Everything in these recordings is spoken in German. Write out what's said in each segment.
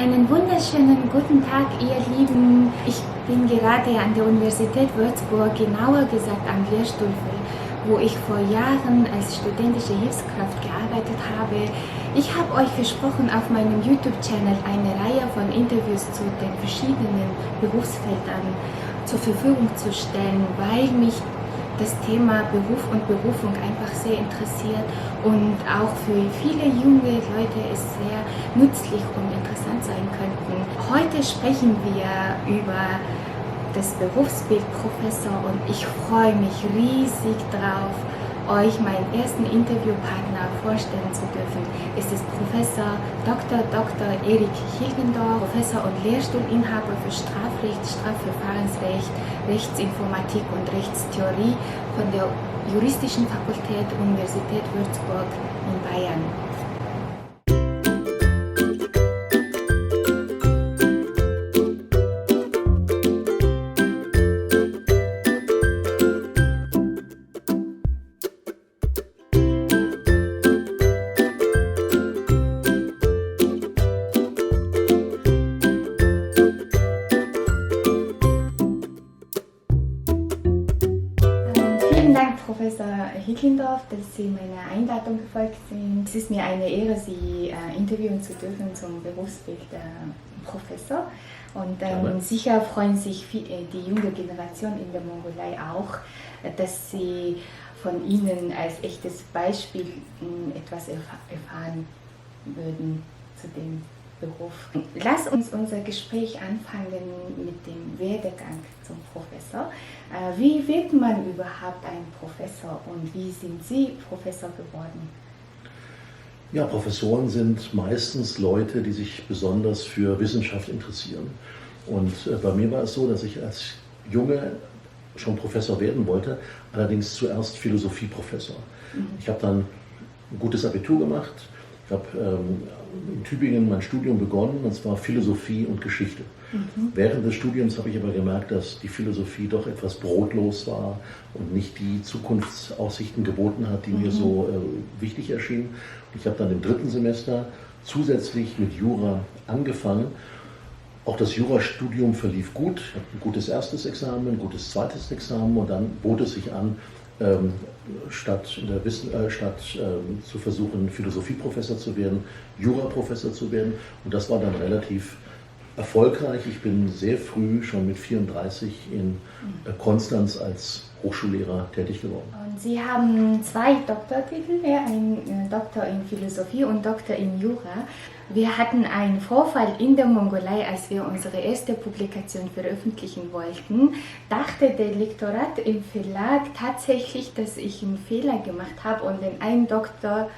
Einen wunderschönen guten Tag, ihr Lieben. Ich bin gerade an der Universität Würzburg, genauer gesagt am Lehrstuhl, wo ich vor Jahren als studentische Hilfskraft gearbeitet habe. Ich habe euch versprochen, auf meinem YouTube-Channel eine Reihe von Interviews zu den verschiedenen Berufsfeldern zur Verfügung zu stellen, weil mich das Thema Beruf und Berufung einfach sehr interessiert und auch für viele junge Leute es sehr nützlich und interessant sein könnten. Heute sprechen wir über das Berufsbild Professor und ich freue mich riesig drauf, euch meinen ersten Interviewpartner vorstellen zu dürfen. Es ist Professor Dr. Erik Hilgendorf, Professor und Lehrstuhlinhaber für Strafrecht, Strafverfahrensrecht, Rechtsinformatik und Rechtstheorie von der Juristischen Fakultät Universität Würzburg in Bayern. Vielen Dank, Professor Hilgendorf, dass Sie meiner Einladung gefolgt sind. Es ist mir eine Ehre, Sie interviewen zu dürfen zum Berufsbild Professor. Und sicher freuen sich die junge Generation in der Mongolei auch, dass sie von Ihnen als echtes Beispiel etwas erfahren würden zu dem Beruf. Lass uns unser Gespräch anfangen mit dem Werdegang zum Professor. Wie wird man überhaupt ein Professor und wie sind Sie Professor geworden? Ja, Professoren sind meistens Leute, die sich besonders für Wissenschaft interessieren. Und bei mir war es so, dass ich als Junge schon Professor werden wollte, allerdings zuerst Philosophieprofessor. Ich habe dann ein gutes Abitur gemacht. Ich habe in Tübingen mein Studium begonnen, und zwar Philosophie und Geschichte. Während des Studiums habe ich aber gemerkt, dass die Philosophie doch etwas brotlos war und nicht die Zukunftsaussichten geboten hat, die mir so wichtig erschienen. Ich habe dann im dritten Semester zusätzlich mit Jura angefangen. Auch das Jurastudium verlief gut. Ich habe ein gutes erstes Examen, ein gutes zweites Examen und dann bot es sich an, statt zu versuchen, Philosophieprofessor zu werden, Juraprofessor zu werden. Und das war dann relativ erfolgreich. Ich bin sehr früh, schon mit 34, in Konstanz als Hochschullehrer tätig geworden. Und Sie haben 2 Doktortitel, ein Doktor in Philosophie und Doktor in Jura. Wir hatten einen Vorfall in der Mongolei, als wir unsere erste Publikation veröffentlichen wollten. Dachte der Lektorat im Verlag tatsächlich, dass ich einen Fehler gemacht habe und den einen Doktor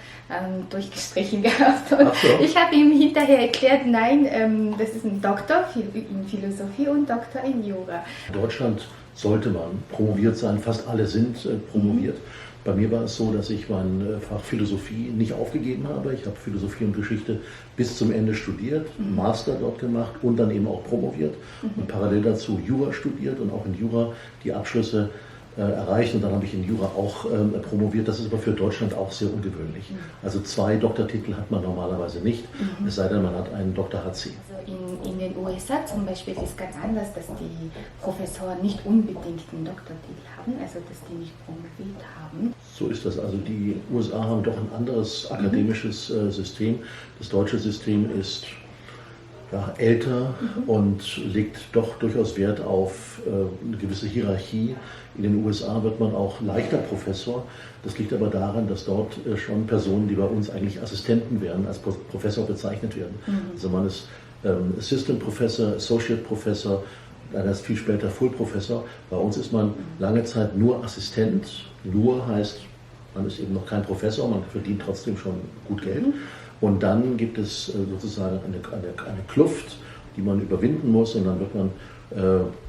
durchgestrichen gehabt. Und so. Ich habe ihm hinterher erklärt, nein, das ist ein Doktor in Philosophie und Doktor in Jura. In Deutschland sollte man promoviert sein, fast alle sind promoviert. Bei mir war es so, dass ich mein Fach Philosophie nicht aufgegeben habe. Ich habe Philosophie und Geschichte bis zum Ende studiert, Master dort gemacht und dann eben auch promoviert und parallel dazu Jura studiert und auch in Jura die Abschlüsse erreicht und dann habe ich in Jura auch promoviert. Das ist aber für Deutschland auch sehr ungewöhnlich. Also 2 Doktortitel hat man normalerweise nicht, es sei denn, man hat einen Dr. HC. Also in den USA zum Beispiel ist es ganz anders, dass die Professoren nicht unbedingt einen Doktortitel haben, also dass die nicht promoviert haben. So ist das. Also die USA haben doch ein anderes akademisches System. Das deutsche System ist älter und legt doch durchaus Wert auf eine gewisse Hierarchie. In den USA wird man auch leichter Professor. Das liegt aber daran, dass dort schon Personen, die bei uns eigentlich Assistenten wären, als Professor bezeichnet werden. Also man ist Assistant Professor, Associate Professor, dann erst viel später Full Professor. Bei uns ist man lange Zeit nur Assistent. Nur heißt, man ist eben noch kein Professor, man verdient trotzdem schon gut Geld. Und dann gibt es sozusagen eine Kluft, die man überwinden muss und dann wird man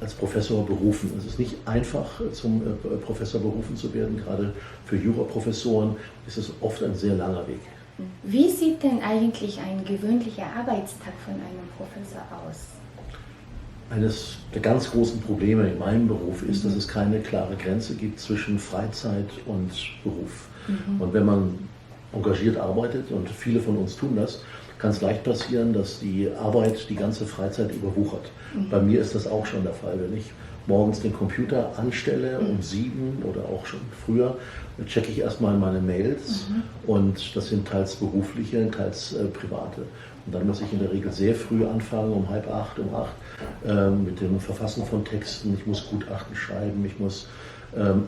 als Professor berufen. Es ist nicht einfach, zum Professor berufen zu werden. Gerade für Juraprofessoren ist es oft ein sehr langer Weg. Wie sieht denn eigentlich ein gewöhnlicher Arbeitstag von einem Professor aus? Eines der ganz großen Probleme in meinem Beruf ist, dass es keine klare Grenze gibt zwischen Freizeit und Beruf. Und wenn man engagiert arbeitet, und viele von uns tun das, kann es leicht passieren, dass die Arbeit die ganze Freizeit überwuchert. Bei mir ist das auch schon der Fall. Wenn ich morgens den Computer anstelle um 7 oder auch schon früher, checke ich erstmal meine Mails, und das sind teils berufliche, teils private. Und dann muss ich in der Regel sehr früh anfangen, um 7:30, um 8, mit dem Verfassen von Texten. Ich muss Gutachten schreiben, ich muss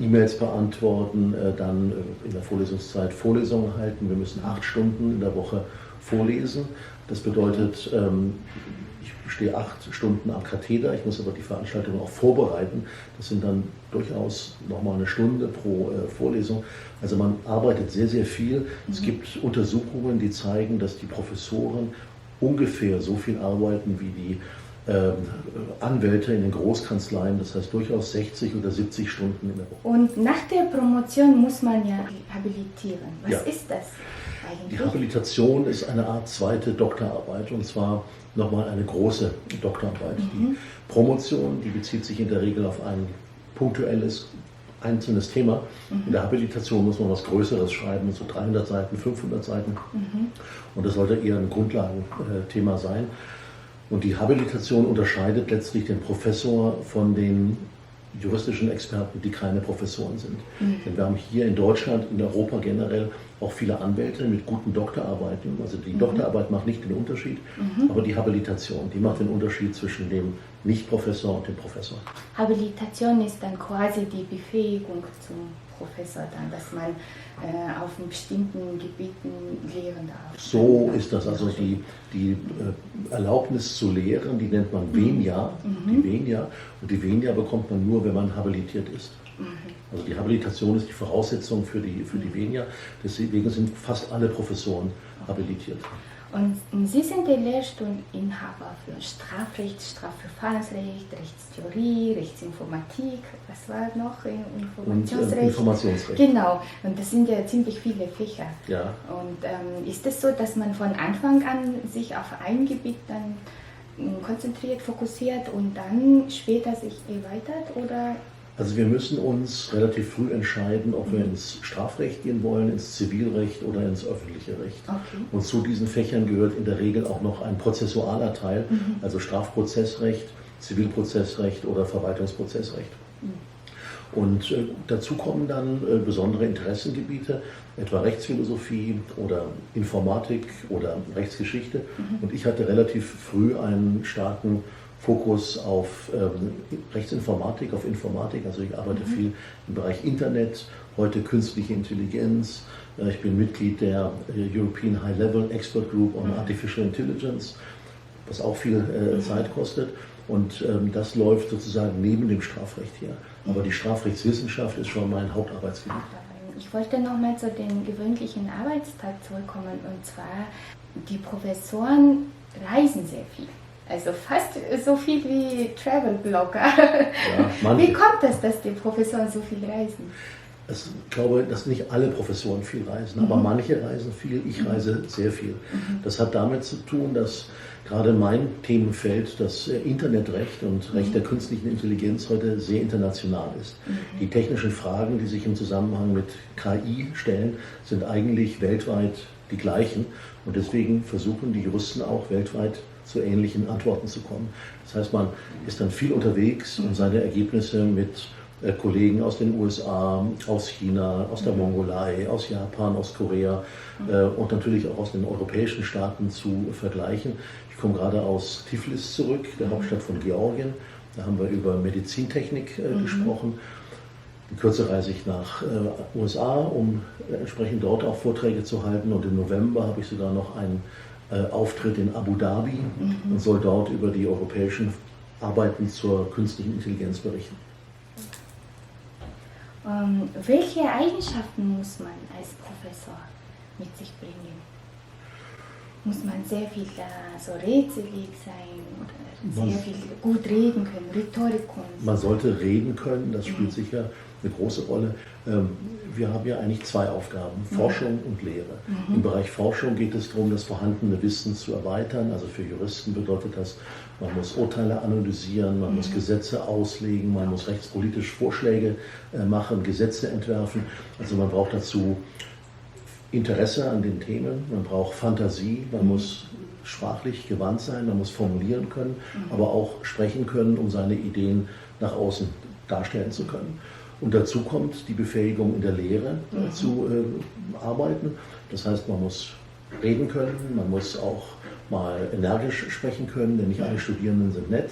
E-Mails beantworten, dann in der Vorlesungszeit Vorlesungen halten. Wir müssen 8 Stunden in der Woche vorlesen. Das bedeutet, ich stehe 8 Stunden am Katheder, ich muss aber die Veranstaltung auch vorbereiten. Das sind dann durchaus nochmal eine Stunde pro Vorlesung. Also man arbeitet sehr, sehr viel. Es gibt Untersuchungen, die zeigen, dass die Professoren ungefähr so viel arbeiten wie die Anwälte in den Großkanzleien, das heißt durchaus 60 oder 70 Stunden in der Woche. Und nach der Promotion muss man ja habilitieren. Was ist das eigentlich? Die Habilitation ist eine Art zweite Doktorarbeit, und zwar nochmal eine große Doktorarbeit. Die Promotion, die bezieht sich in der Regel auf ein punktuelles, einzelnes Thema. In der Habilitation muss man was Größeres schreiben, so 300 Seiten, 500 Seiten. Und das sollte eher ein Grundlagenthema sein. Und die Habilitation unterscheidet letztlich den Professor von den juristischen Experten, die keine Professoren sind. Denn wir haben hier in Deutschland, in Europa generell auch viele Anwälte mit guten Doktorarbeiten. Also die Doktorarbeit macht nicht den Unterschied, aber die Habilitation, die macht den Unterschied zwischen dem Nicht-Professor und dem Professor. Habilitation ist dann quasi die Befähigung zum Professor, dann, dass man auf bestimmten Gebieten lehren darf. So ist das. Also die Erlaubnis zu lehren, die nennt man Venia, die Venia. Und die Venia bekommt man nur, wenn man habilitiert ist. Also die Habilitation ist die Voraussetzung für die Venia. Deswegen sind fast alle Professoren habilitiert. Und Sie sind der Lehrstuhlinhaber für Strafrecht, Strafverfahrensrecht, Rechtstheorie, Rechtsinformatik, was war noch? Informationsrecht. Und Informationsrecht. Genau, und das sind ja ziemlich viele Fächer. Ja. Und ist es so, dass man von Anfang an sich auf ein Gebiet dann konzentriert, fokussiert und dann später sich erweitert, oder? Also wir müssen uns relativ früh entscheiden, ob wir ins Strafrecht gehen wollen, ins Zivilrecht oder ins öffentliche Recht. Okay. Und zu diesen Fächern gehört in der Regel auch noch ein prozessualer Teil, also Strafprozessrecht, Zivilprozessrecht oder Verwaltungsprozessrecht. Und dazu kommen dann besondere Interessengebiete, etwa Rechtsphilosophie oder Informatik oder Rechtsgeschichte. Und ich hatte relativ früh einen starken Fokus auf Rechtsinformatik, auf Informatik. Also ich arbeite viel im Bereich Internet, heute künstliche Intelligenz. Ich bin Mitglied der European High Level Expert Group on Artificial Intelligence, was auch viel Zeit kostet. Und das läuft sozusagen neben dem Strafrecht her. Aber die Strafrechtswissenschaft ist schon mein Hauptarbeitsgebiet. Ich wollte nochmal zu dem gewöhnlichen Arbeitstag zurückkommen. Und zwar, die Professoren reisen sehr viel. Also fast so viel wie Travel-Blogger. Ja, wie kommt es, dass die Professoren so viel reisen? Ich glaube, dass nicht alle Professoren viel reisen, aber manche reisen viel, ich reise sehr viel. Das hat damit zu tun, dass gerade mein Themenfeld, das Internetrecht und Recht der künstlichen Intelligenz, heute sehr international ist. Die technischen Fragen, die sich im Zusammenhang mit KI stellen, sind eigentlich weltweit die gleichen. Und deswegen versuchen die Juristen auch weltweit zu ähnlichen Antworten zu kommen. Das heißt, man ist dann viel unterwegs, um seine Ergebnisse mit Kollegen aus den USA, aus China, aus der Mongolei, aus Japan, aus Korea und natürlich auch aus den europäischen Staaten zu vergleichen. Ich komme gerade aus Tiflis zurück, der Hauptstadt von Georgien. Da haben wir über Medizintechnik gesprochen. In Kürze reise ich nach USA, um entsprechend dort auch Vorträge zu halten. Und im November habe ich sogar noch einen Auftritt in Abu Dhabi und soll dort über die europäischen Arbeiten zur künstlichen Intelligenz berichten. Welche Eigenschaften muss man als Professor mit sich bringen? Muss man sehr viel so rätselig sein oder sehr viel gut reden können, Rhetorikkunst? Man sollte reden können, das spielt sicher eine große Rolle. Wir haben ja eigentlich zwei Aufgaben, Forschung und Lehre. Im Bereich Forschung geht es darum, das vorhandene Wissen zu erweitern. Also für Juristen bedeutet das, man muss Urteile analysieren, man muss Gesetze auslegen, man muss rechtspolitisch Vorschläge machen, Gesetze entwerfen. Also man braucht dazu Interesse an den Themen, man braucht Fantasie, man muss sprachlich gewandt sein, man muss formulieren können, aber auch sprechen können, um seine Ideen nach außen darstellen zu können. Und dazu kommt die Befähigung in der Lehre zu arbeiten. Das heißt, man muss reden können, man muss auch mal energisch sprechen können, denn nicht alle Studierenden sind nett.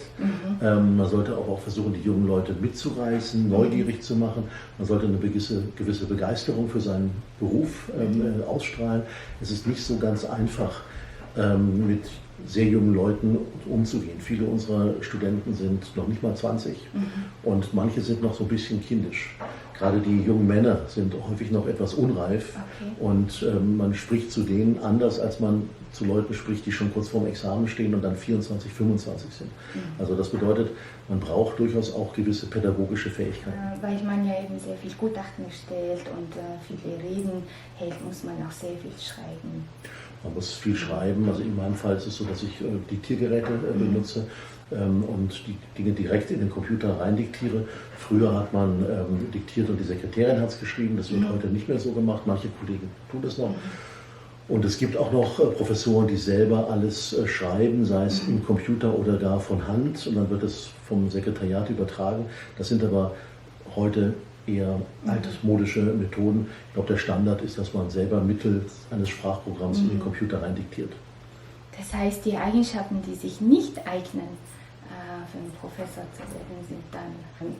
Man sollte aber auch versuchen, die jungen Leute mitzureißen, neugierig zu machen. Man sollte eine gewisse Begeisterung für seinen Beruf ausstrahlen. Es ist nicht so ganz einfach, mit sehr jungen Leuten umzugehen. Viele unserer Studenten sind noch nicht mal 20 und manche sind noch so ein bisschen kindisch. Gerade die jungen Männer sind häufig noch etwas unreif und man spricht zu denen anders, als man zu Leuten spricht, die schon kurz vorm Examen stehen und dann 24, 25 sind. Also das bedeutet, man braucht durchaus auch gewisse pädagogische Fähigkeiten. Weil man ja eben sehr viel Gutachten erstellt und viele Reden hält, muss man auch sehr viel schreiben. Man muss viel schreiben. Also in meinem Fall ist es so, dass ich Diktiergeräte benutze und die Dinge direkt in den Computer rein diktiere. Früher hat man diktiert und die Sekretärin hat es geschrieben. Das wird heute nicht mehr so gemacht. Manche Kollegen tun das noch. Und es gibt auch noch Professoren, die selber alles schreiben, sei es im Computer oder gar von Hand. Und dann wird es vom Sekretariat übertragen. Das sind aber heute eher altmodische Methoden. Ich glaube, der Standard ist, dass man selber mittels eines Sprachprogramms in den Computer rein diktiert. Das heißt, die Eigenschaften, die sich nicht eignen, für einen Professor zu werden, sind dann,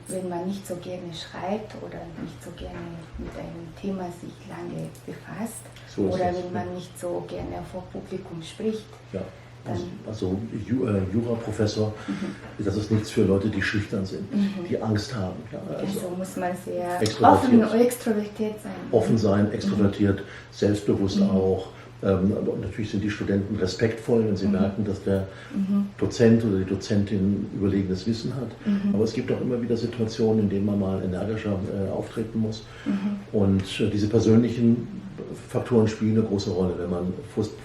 wenn man nicht so gerne schreibt oder nicht so gerne mit einem Thema sich lange befasst oder wenn man nicht so gerne vor Publikum spricht. Ja. Also Juraprofessor, das ist nichts für Leute, die schüchtern sind, die Angst haben. Ja, also muss man sehr offen und extrovertiert sein. Offen sein, extrovertiert, selbstbewusst auch. Und natürlich sind die Studenten respektvoll, wenn sie merken, dass der Dozent oder die Dozentin überlegenes Wissen hat. Aber es gibt auch immer wieder Situationen, in denen man mal energischer auftreten muss. Und diese persönlichen Faktoren spielen eine große Rolle. Wenn man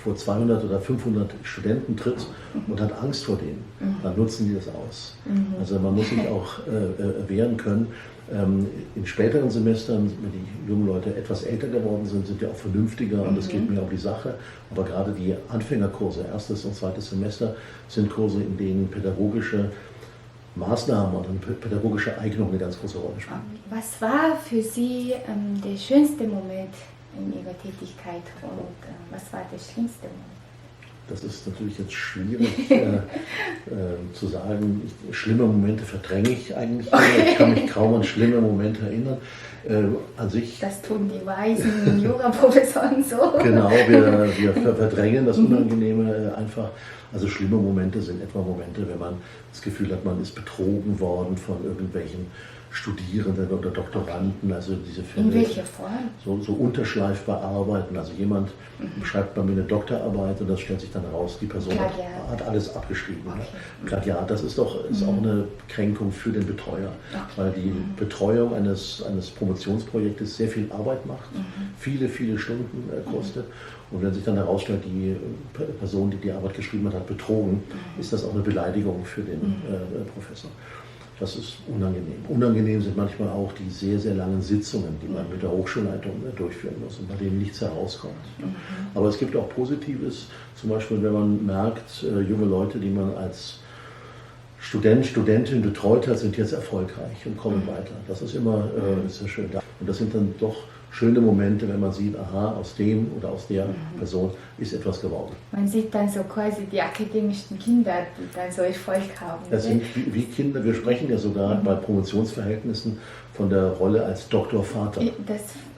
vor 200 oder 500 Studenten tritt und hat Angst vor denen, dann nutzen die das aus. Also man muss sich auch wehren können. In späteren Semestern, wenn die jungen Leute etwas älter geworden sind, sind die auch vernünftiger und es geht mehr um die Sache. Aber gerade die Anfängerkurse, erstes und zweites Semester, sind Kurse, in denen pädagogische Maßnahmen und pädagogische Eignung eine ganz große Rolle spielen. Was war für Sie der schönste Moment in Ihrer Tätigkeit und was war der schlimmste Moment? Das ist natürlich jetzt schwierig zu sagen. Schlimme Momente verdränge ich eigentlich immer. Ich kann mich kaum an schlimme Momente erinnern. An sich, das tun die weisen Juraprofessoren so. Genau, wir verdrängen das Unangenehme einfach. Also schlimme Momente sind etwa Momente, wenn man das Gefühl hat, man ist betrogen worden von irgendwelchen Studierenden oder Doktoranden, also diese Fälle. In welcher Form? So unterschleif bearbeiten. Also jemand schreibt bei mir eine Doktorarbeit und das stellt sich dann raus, die Person hat alles abgeschrieben. Okay. Plagiat, das ist auch eine Kränkung für den Betreuer, weil die Betreuung eines Promotionsprojektes sehr viel Arbeit macht, viele Stunden kostet. Und wenn sich dann herausstellt, die Person, die die Arbeit geschrieben hat, hat betrogen, ist das auch eine Beleidigung für den Professor. Das ist unangenehm. Unangenehm sind manchmal auch die sehr, sehr langen Sitzungen, die man mit der Hochschulleitung durchführen muss und bei denen nichts herauskommt. Aber es gibt auch Positives, zum Beispiel wenn man merkt, junge Leute, die man als Student, Studentin betreut hat, sind jetzt erfolgreich und kommen weiter. Das ist immer sehr schön. Und das sind dann doch schöne Momente, wenn man sieht, aha, aus dem oder aus der Person ist etwas geworden. Man sieht dann so quasi die akademischen Kinder, die dann so Erfolg haben. Das sind wie Kinder, wir sprechen ja sogar bei Promotionsverhältnissen von der Rolle als Doktorvater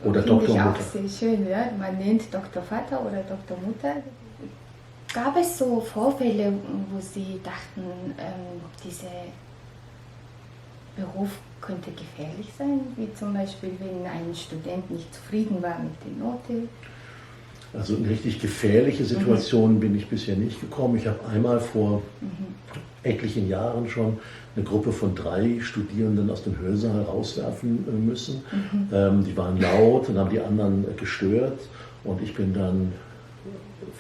oder Doktormutter. Das finde ich auch sehr schön, ja? Man nennt Doktorvater oder Doktormutter. Gab es so Vorfälle, wo Sie dachten, dieser Beruf könnte gefährlich sein, wie zum Beispiel, wenn ein Student nicht zufrieden war mit der Note? Also in richtig gefährliche Situationen bin ich bisher nicht gekommen. Ich habe einmal vor etlichen Jahren schon eine Gruppe von 3 Studierenden aus dem Hörsaal rauswerfen müssen. Die waren laut und haben die anderen gestört und ich bin dann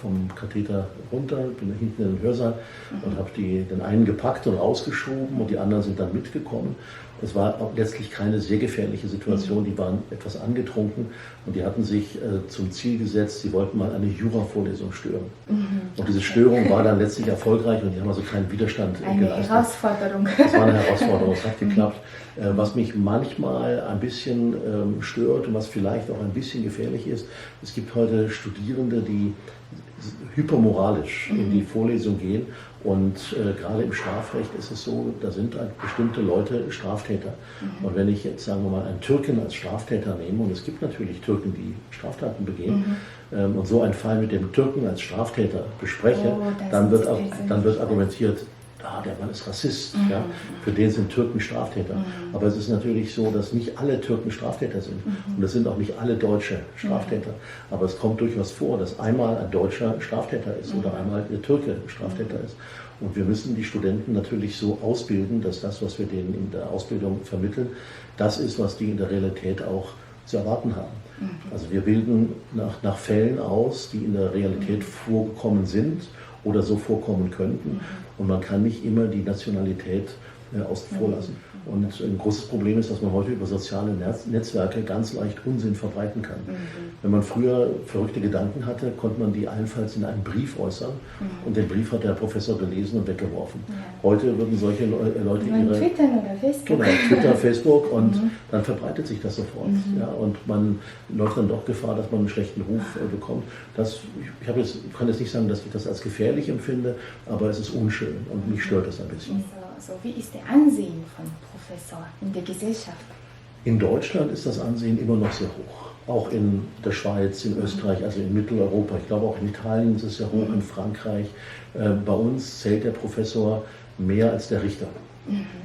vom Katheter runter, bin hinten in den Hörsaal und habe den einen gepackt und rausgeschoben und die anderen sind dann mitgekommen. Es war auch letztlich keine sehr gefährliche Situation. Die waren etwas angetrunken und die hatten sich zum Ziel gesetzt, sie wollten mal eine Jura-Vorlesung stören. Und diese Störung war dann letztlich erfolgreich und die haben also keinen Widerstand geleistet. Eine Herausforderung. Das war eine Herausforderung, es hat geklappt. Was mich manchmal ein bisschen stört und was vielleicht auch ein bisschen gefährlich ist, es gibt heute Studierende, die hypermoralisch in die Vorlesung gehen und gerade im Strafrecht ist es so, da sind halt bestimmte Leute Straftäter. Und wenn ich jetzt, sagen wir mal, einen Türken als Straftäter nehme, und es gibt natürlich Türken, die Straftaten begehen, und so einen Fall mit dem Türken als Straftäter bespreche, dann wird argumentiert, der Mann ist Rassist, ja? Für den sind Türken Straftäter. Aber es ist natürlich so, dass nicht alle Türken Straftäter sind. Und es sind auch nicht alle Deutsche Straftäter. Aber es kommt durchaus vor, dass einmal ein Deutscher Straftäter ist oder einmal der Türke Straftäter ist. Und wir müssen die Studenten natürlich so ausbilden, dass das, was wir denen in der Ausbildung vermitteln, das ist, was die in der Realität auch zu erwarten haben. Also wir bilden nach Fällen aus, die in der Realität vorgekommen sind oder so vorkommen könnten. Und man kann nicht immer die Nationalität außen vor lassen. Und ein großes Problem ist, dass man heute über soziale Netzwerke ganz leicht Unsinn verbreiten kann. Wenn man früher verrückte Gedanken hatte, konnte man die allenfalls in einem Brief äußern. Und den Brief hat der Professor gelesen und weggeworfen. Heute würden solche Leute ihre... Twitter oder Facebook. Genau, Twitter, Facebook und dann verbreitet sich das sofort. Ja, und man läuft dann doch Gefahr, dass man einen schlechten Ruf bekommt. Ich kann jetzt nicht sagen, dass ich das als gefährlich empfinde, aber es ist unschön und mich stört das ein bisschen. So, wie ist der Ansehen von Professor in der Gesellschaft? In Deutschland ist das Ansehen immer noch sehr hoch. Auch in der Schweiz, in Österreich, also in Mitteleuropa. Ich glaube auch in Italien ist es sehr hoch, in Frankreich. Bei uns zählt der Professor mehr als der Richter.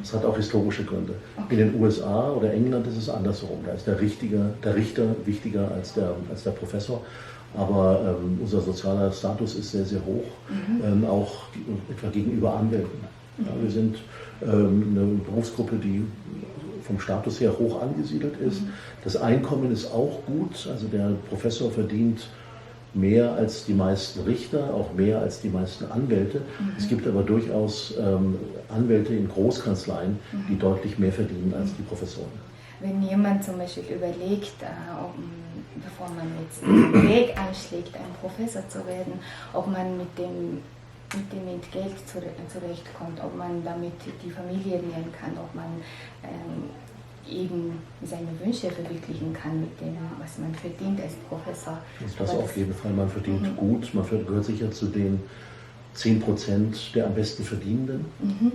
Das hat auch historische Gründe. In den USA oder England ist es andersherum. Da ist der Richter wichtiger als der Professor. Aber unser sozialer Status ist sehr, sehr hoch, auch etwa gegenüber Anwälten. Ja, wir sind eine Berufsgruppe, die vom Status her hoch angesiedelt ist. Das Einkommen ist auch gut, also der Professor verdient mehr als die meisten Richter, auch mehr als die meisten Anwälte. Es gibt aber durchaus Anwälte in Großkanzleien, die deutlich mehr verdienen als die Professoren. Wenn jemand zum Beispiel überlegt, bevor man jetzt den Weg einschlägt, ein Professor zu werden, ob man mit dem Geld zurechtkommt, ob man damit die Familie ernähren kann, ob man eben seine Wünsche verwirklichen kann mit dem, was man verdient als Professor. Das auf jeden Fall, man verdient gut, man gehört sicher zu den 10% der am besten Verdienenden.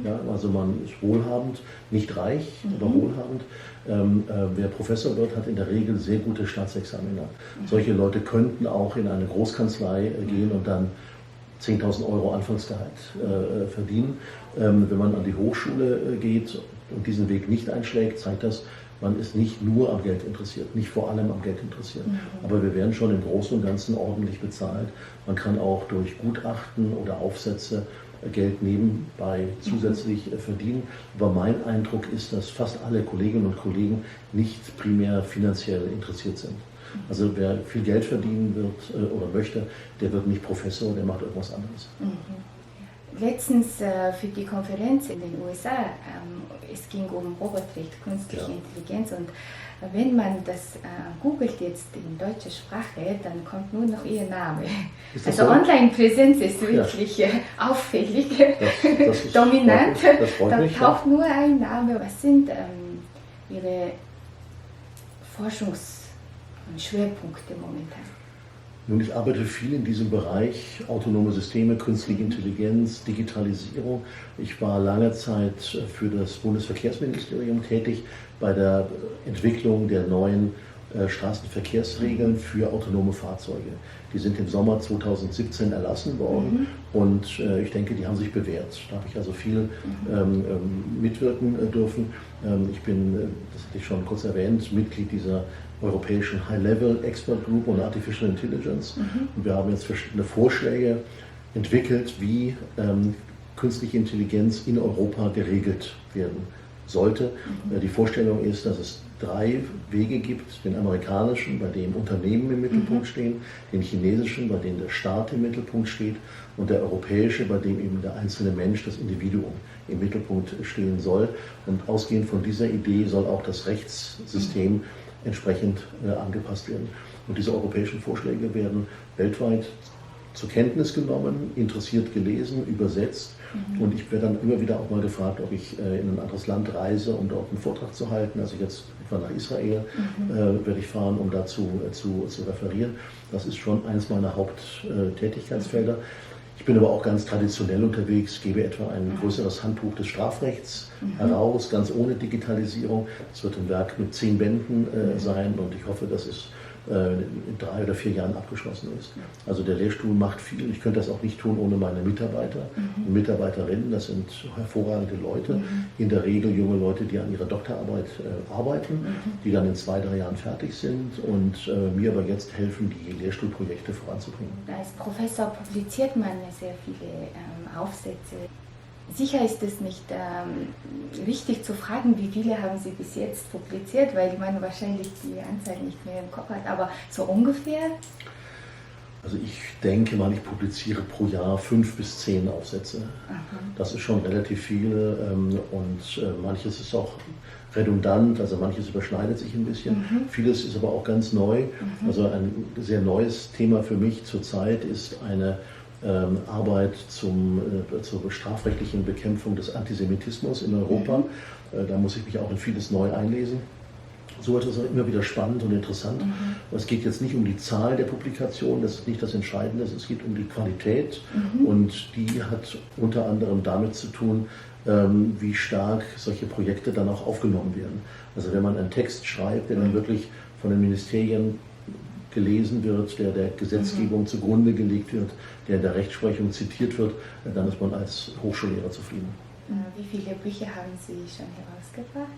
Ja, also man ist wohlhabend, nicht reich, aber wohlhabend. Wer Professor wird, hat in der Regel sehr gute Staatsexamina. Solche Leute könnten auch in eine Großkanzlei gehen und dann 10.000 € Anfangsgehalt verdienen. Wenn man an die Hochschule geht und diesen Weg nicht einschlägt, zeigt das, man ist nicht nur am Geld interessiert, nicht vor allem am Geld interessiert. Aber wir werden schon im Großen und Ganzen ordentlich bezahlt. Man kann auch durch Gutachten oder Aufsätze Geld nebenbei zusätzlich verdienen. Aber mein Eindruck ist, dass fast alle Kolleginnen und Kollegen nicht primär finanziell interessiert sind. Also wer viel Geld verdienen wird oder möchte, der wird nicht Professor, der macht irgendwas anderes. Letztens für die Konferenz in den USA, es ging um Robotrecht, künstliche Intelligenz, und wenn man das googelt jetzt in deutscher Sprache, dann kommt nur noch ihr Name. Also so? Online-Präsenz ist wirklich auffällig, das ist dominant. Da taucht nur ein Name. Was sind Ihre Forschungsschwerpunkte momentan? Nun, ich arbeite viel in diesem Bereich, autonome Systeme, künstliche Intelligenz, Digitalisierung. Ich war lange Zeit für das Bundesverkehrsministerium tätig bei der Entwicklung der neuen Straßenverkehrsregeln für autonome Fahrzeuge. Die sind im Sommer 2017 erlassen worden und ich denke, die haben sich bewährt. Da habe ich also viel mitwirken dürfen. Ich bin, das hatte ich schon kurz erwähnt, Mitglied dieser europäischen High-Level Expert Group on Artificial Intelligence. Und wir haben jetzt verschiedene Vorschläge entwickelt, wie künstliche Intelligenz in Europa geregelt werden sollte. Die Vorstellung ist, dass es 3 Wege gibt: den amerikanischen, bei dem Unternehmen im Mittelpunkt stehen, den chinesischen, bei dem der Staat im Mittelpunkt steht, und der europäische, bei dem eben der einzelne Mensch, das Individuum, im Mittelpunkt stehen soll. Und ausgehend von dieser Idee soll auch das Rechtssystem entsprechend angepasst werden. Und diese europäischen Vorschläge werden weltweit zur Kenntnis genommen, interessiert gelesen, übersetzt. Und ich werde dann immer wieder auch mal gefragt, ob ich in ein anderes Land reise, um dort einen Vortrag zu halten. Also jetzt etwa nach Israel werde ich fahren, um dazu zu referieren. Das ist schon eines meiner Haupttätigkeitsfelder. Ich bin aber auch ganz traditionell unterwegs, gebe etwa ein größeres Handbuch des Strafrechts heraus, ganz ohne Digitalisierung. Es wird ein Werk mit 10 Bänden sein, und ich hoffe, dass es in 3 oder 4 Jahren abgeschlossen ist. Also der Lehrstuhl macht viel. Ich könnte das auch nicht tun ohne meine Mitarbeiter und Mitarbeiterinnen. Das sind hervorragende Leute, in der Regel junge Leute, die an ihrer Doktorarbeit arbeiten, die dann in 2, 3 Jahren fertig sind und mir aber jetzt helfen, die Lehrstuhlprojekte voranzubringen. Als Professor publiziert man sehr viele Aufsätze. Sicher ist es nicht richtig zu fragen, wie viele haben Sie bis jetzt publiziert, weil man wahrscheinlich die Anzahl nicht mehr im Kopf hat, aber so ungefähr? Also ich denke mal, ich publiziere pro Jahr 5 bis 10 Aufsätze. Das ist schon relativ viele, und manches ist auch redundant, also manches überschneidet sich ein bisschen. Vieles ist aber auch ganz neu. Also ein sehr neues Thema für mich zurzeit ist eine Arbeit zur strafrechtlichen Bekämpfung des Antisemitismus in Europa. Da muss ich mich auch in vieles neu einlesen. So etwas ist immer wieder spannend und interessant. Es geht jetzt nicht um die Zahl der Publikationen, das ist nicht das Entscheidende, es geht um die Qualität. Und die hat unter anderem damit zu tun, wie stark solche Projekte dann auch aufgenommen werden. Also wenn man einen Text schreibt, der dann wirklich von den Ministerien gelesen wird, der der Gesetzgebung zugrunde gelegt wird, der in der Rechtsprechung zitiert wird, dann ist man als Hochschullehrer zufrieden. Wie viele Bücher haben Sie schon herausgebracht?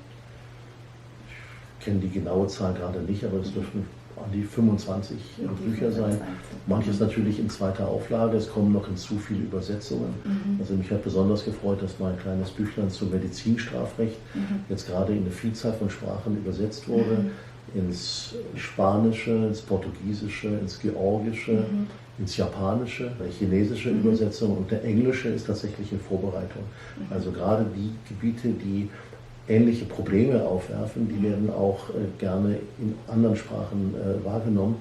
Ich kenne die genaue Zahl gerade nicht, aber es dürften an die 25 Bücher sein. Manches natürlich in 2. Auflage, es kommen noch hinzu viele Übersetzungen. Also mich hat besonders gefreut, dass mein kleines Büchlein zum Medizinstrafrecht jetzt gerade in eine Vielzahl von Sprachen übersetzt wurde. Ins Spanische, ins Portugiesische, ins Georgische, ins Japanische, eine chinesische Übersetzung, und der Englische ist tatsächlich in Vorbereitung. Also gerade die Gebiete, die ähnliche Probleme aufwerfen, die werden auch gerne in anderen Sprachen wahrgenommen.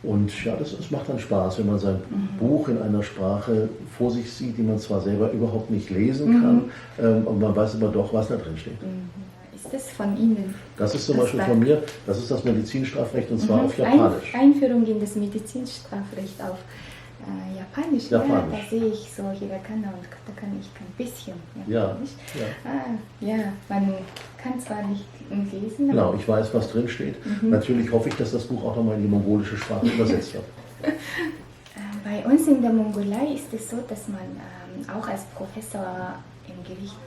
Und ja, das macht dann Spaß, wenn man sein Buch in einer Sprache vor sich sieht, die man zwar selber überhaupt nicht lesen kann, und man weiß aber doch, was da drin steht. Ist das von Ihnen? Das ist zum Beispiel von mir, das ist das Medizinstrafrecht, und zwar auf Japanisch. Einführung in das Medizinstrafrecht auf Japanisch. Ja, da sehe ich so, jeder kann, und da kann ich ein bisschen Japanisch. Man kann zwar nicht lesen. Genau, ich weiß, was drin steht. Natürlich hoffe ich, dass das Buch auch nochmal in die mongolische Sprache übersetzt wird. Bei uns in der Mongolei ist es so, dass man auch als Professor im Gericht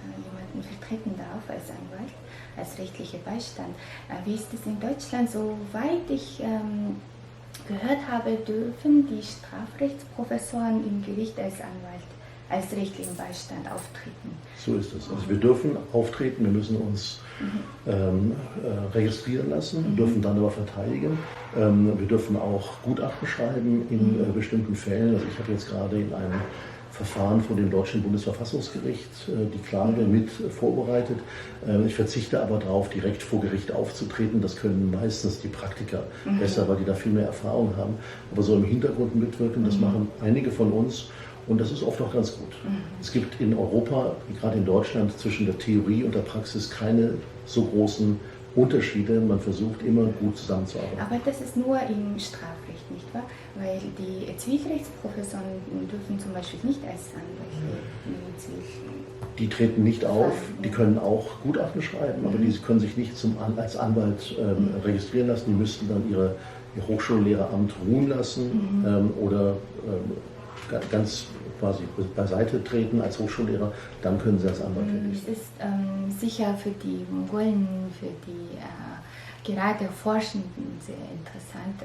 jemanden vertreten darf, als Anwalt, als rechtlicher Beistand. Wie ist es in Deutschland? Soweit ich gehört habe, dürfen die Strafrechtsprofessoren im Gericht als Anwalt, als rechtlichen Beistand auftreten. So ist es. Also wir dürfen auftreten, wir müssen uns registrieren lassen, dürfen dann aber verteidigen. Wir dürfen auch Gutachten schreiben in bestimmten Fällen. Also ich habe jetzt gerade in einem Verfahren vor dem Deutschen Bundesverfassungsgericht die Klage mit vorbereitet. Ich verzichte aber darauf, direkt vor Gericht aufzutreten. Das können meistens die Praktiker besser, weil die da viel mehr Erfahrung haben. Aber so im Hintergrund mitwirken, das machen einige von uns. Und das ist oft auch ganz gut. Es gibt in Europa, gerade in Deutschland, zwischen der Theorie und der Praxis keine so großen Unterschiede. Man versucht immer gut zusammenzuarbeiten. Aber das ist nur im Strafrecht, nicht wahr? Weil die Zivilrechtsprofessoren dürfen zum Beispiel nicht als Anwälte die treten nicht auf, die können auch Gutachten schreiben, aber die können sich nicht als Anwalt registrieren lassen. Die müssten dann ihr Hochschullehramt ruhen lassen oder ganz quasi beiseite treten als Hochschullehrer, dann können sie als Anwalt tätig sein. Es ist sicher für die Mongolen, für die gerade Forschenden sehr interessant.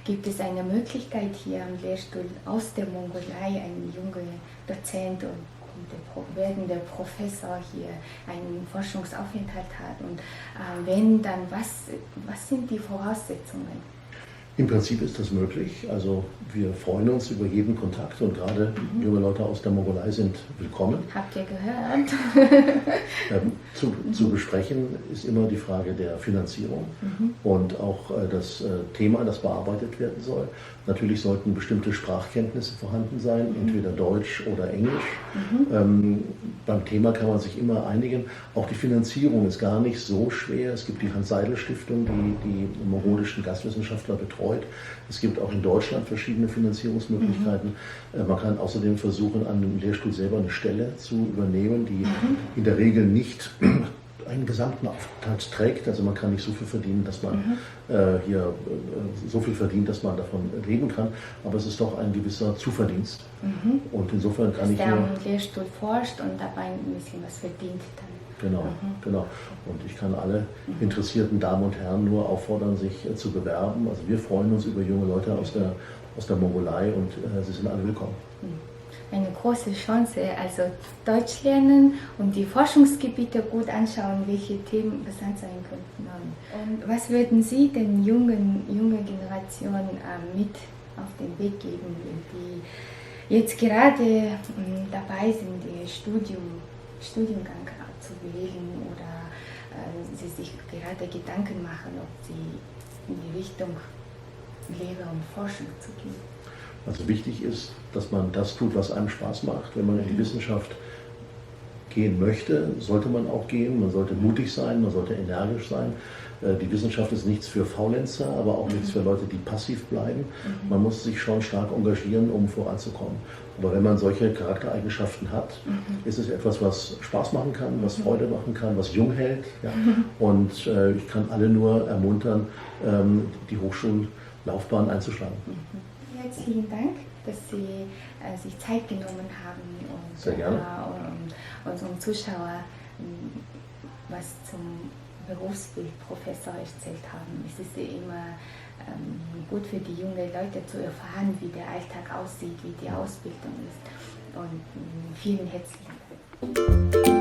Gibt es eine Möglichkeit hier am Lehrstuhl aus der Mongolei, einen jungen Dozent werdende Professor hier einen Forschungsaufenthalt hat? Und wenn, dann was sind die Voraussetzungen? Im Prinzip ist das möglich. Also wir freuen uns über jeden Kontakt und gerade junge Leute aus der Mongolei sind willkommen. Habt ihr gehört? Zu besprechen ist immer die Frage der Finanzierung und auch das Thema, das bearbeitet werden soll. Natürlich sollten bestimmte Sprachkenntnisse vorhanden sein, entweder Deutsch oder Englisch. Beim Thema kann man sich immer einigen. Auch die Finanzierung ist gar nicht so schwer. Es gibt die Hans-Seidel-Stiftung, die mongolischen Gastwissenschaftler betreut. Es gibt auch in Deutschland verschiedene Finanzierungsmöglichkeiten. Man kann außerdem versuchen, an dem Lehrstuhl selber eine Stelle zu übernehmen, die in der Regel nicht einen gesamten Aufenthalt trägt. Also man kann nicht so viel verdienen, dass man so viel verdient, dass man davon leben kann. Aber es ist doch ein gewisser Zuverdienst. Und insofern kann ich der am Lehrstuhl forscht und dabei ein bisschen was verdient dann. Genau. Und ich kann alle interessierten Damen und Herren nur auffordern, sich zu bewerben. Also wir freuen uns über junge Leute aus der Mongolei und sie sind alle willkommen. Eine große Chance, also Deutsch lernen und die Forschungsgebiete gut anschauen, welche Themen interessant sein könnten. Und was würden Sie den jungen Generationen mit auf den Weg geben, die jetzt gerade dabei sind, den Studiengang zu wählen oder sie sich gerade Gedanken machen, ob sie in die Richtung Lehre und Forschung zu gehen? Also wichtig ist, dass man das tut, was einem Spaß macht. Wenn man in die Wissenschaft gehen möchte, sollte man auch gehen. Man sollte mutig sein, man sollte energisch sein. Die Wissenschaft ist nichts für Faulenzer, aber auch nichts für Leute, die passiv bleiben. Man muss sich schon stark engagieren, um voranzukommen. Aber wenn man solche Charaktereigenschaften hat, ist es etwas, was Spaß machen kann, was Freude machen kann, was jung hält. Ja? Und ich kann alle nur ermuntern, die Hochschullaufbahn einzuschlagen. Herzlichen Dank, dass Sie sich Zeit genommen haben und sehr gerne. unseren Zuschauern was zum Berufsbild Professor erzählt haben. Es ist ja immer gut für die jungen Leute zu erfahren, wie der Alltag aussieht, wie die Ausbildung ist. Und vielen herzlichen Dank.